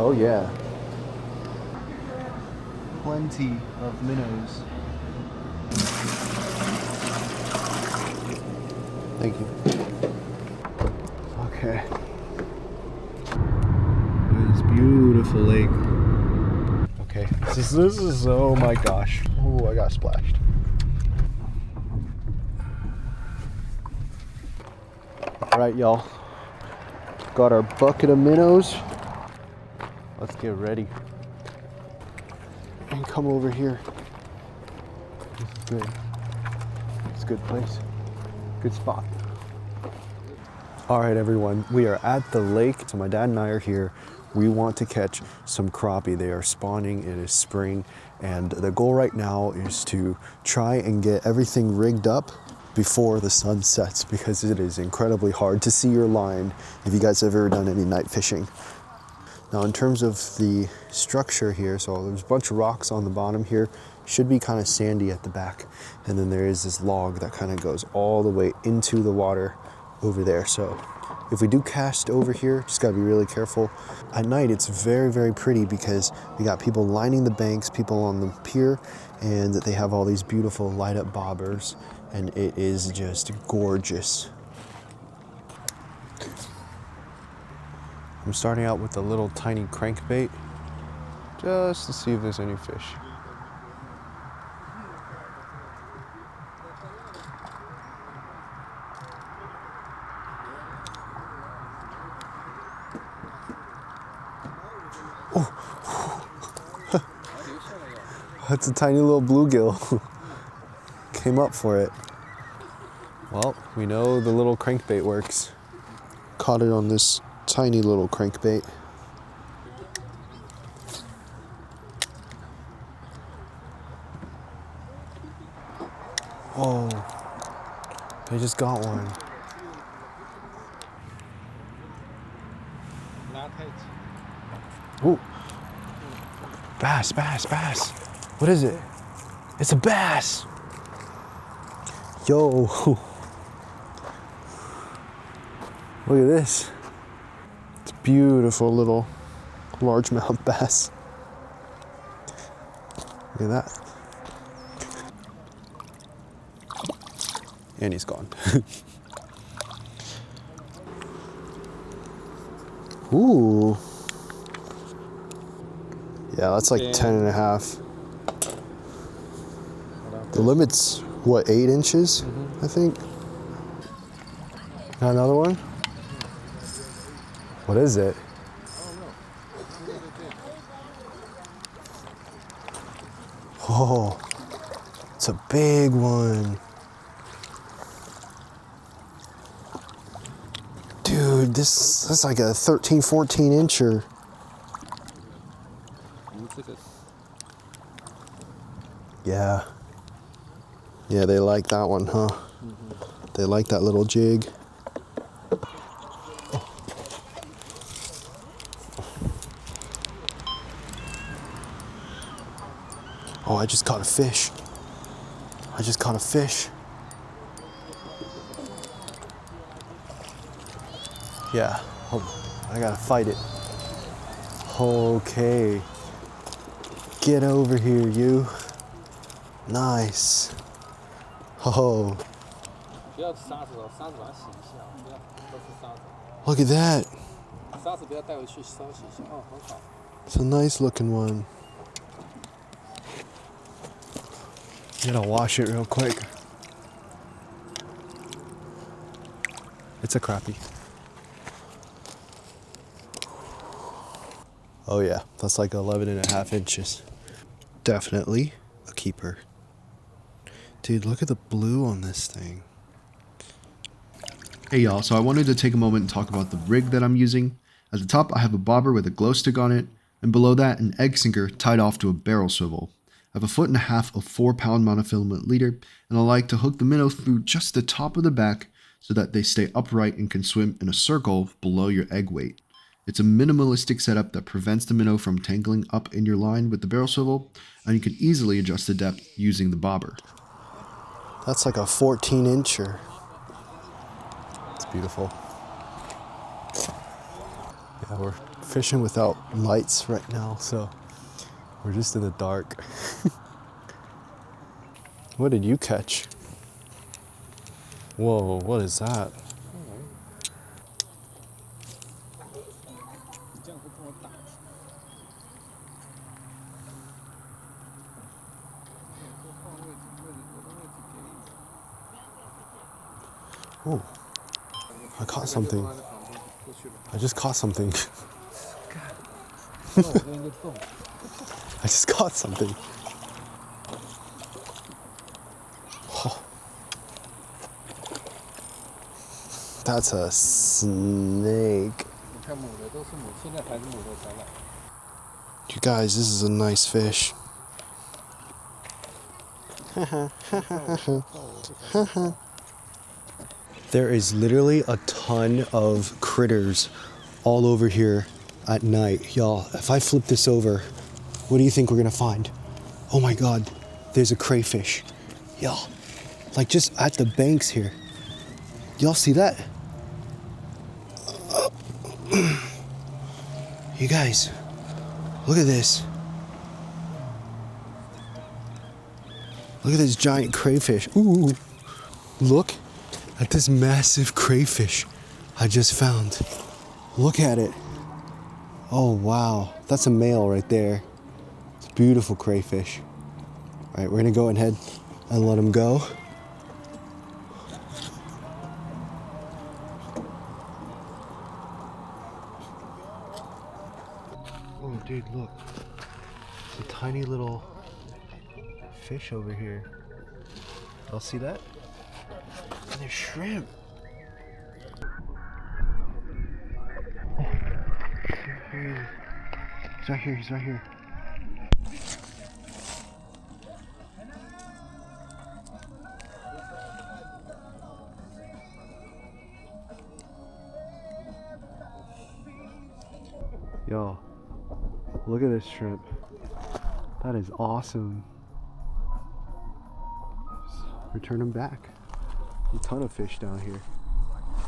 Oh yeah. Plenty of minnows. Thank you. Okay. This beautiful lake. Okay, this is, oh my gosh. Oh, I got splashed. All right, y'all. Got our bucket of minnows. Let's get ready. And come over here. This is good. It's a good place. Good spot. All right, everyone. We are at the lake. So my dad and I are here. We want to catch some crappie. They are spawning. It is spring. And the goal right now is to try and get everything rigged up before the sun sets, because it is incredibly hard to see your line if you guys have ever done any night fishing. Now in terms of the structure here, so there's a bunch of rocks on the bottom here, should be kind of sandy at the back, and then there is this log that kind of goes all the way into the water over there. So if we do cast over here, just gotta be really careful. At night it's very, very pretty because we got people lining the banks, people on the pier, and they have all these beautiful light up bobbers, and it is just gorgeous. I'm starting out with a little tiny crankbait just to see if there's any fish. Oh. That's a tiny little bluegill. Came up for it. Well, we know the little crankbait works. Caught it on this tiny little crankbait. Oh, I just got one. Ooh. Bass, bass, bass. What is it? It's a bass. Yo. Look at this. It's a beautiful little largemouth bass. Look at that. And he's gone. Ooh. Yeah, that's like 10 and a half. The limit's, what, 8 inches, I think? Got another one? What is it? Oh, it's a big one. Dude, that's like a 13, 14 incher. Yeah. Yeah, they like that one, huh? They like that little jig. Oh, I just caught a fish. I just caught a fish. Yeah, I gotta fight it. Okay. Get over here, you. Nice. Oh. Look at that. It's a nice looking one. Gotta wash it real quick. It's a crappie. Oh yeah, that's like 11 and a half inches. Definitely a keeper. Dude, look at the blue on this thing. Hey y'all, so I wanted to take a moment and talk about the rig that I'm using. At the top I have a bobber with a glow stick on it, and below that an egg sinker tied off to a barrel swivel. I have 1.5 feet of 4-pound monofilament leader, and I like to hook the minnow through just the top of the back so that they stay upright and can swim in a circle below your egg weight. It's a minimalistic setup that prevents the minnow from tangling up in your line with the barrel swivel, and you can easily adjust the depth using the bobber. That's like a 14 incher. It's beautiful. Yeah, we're fishing without lights right now, so we're just in the dark. What did you catch? Whoa, what is that? Oh, I caught something. I just caught something. I just caught something. Oh, that's a snake. You guys, this is a nice fish. There is literally a ton of critters all over here at night. Y'all, if I flip this over, what do you think we're gonna find? Oh my God, there's a crayfish. Y'all, like just at the banks here. Y'all see that? You guys, look at this. Look at this giant crayfish. Ooh, look at this massive crayfish I just found. Look at it. Oh wow, that's a male right there. It's a beautiful crayfish. All right, we're gonna go ahead and let him go. Oh dude, look. It's a tiny little fish over here. Y'all see that? And there's shrimp. He's right here, he's right here. Yo, look at this shrimp. That is awesome. Just return him back. A ton of fish down here.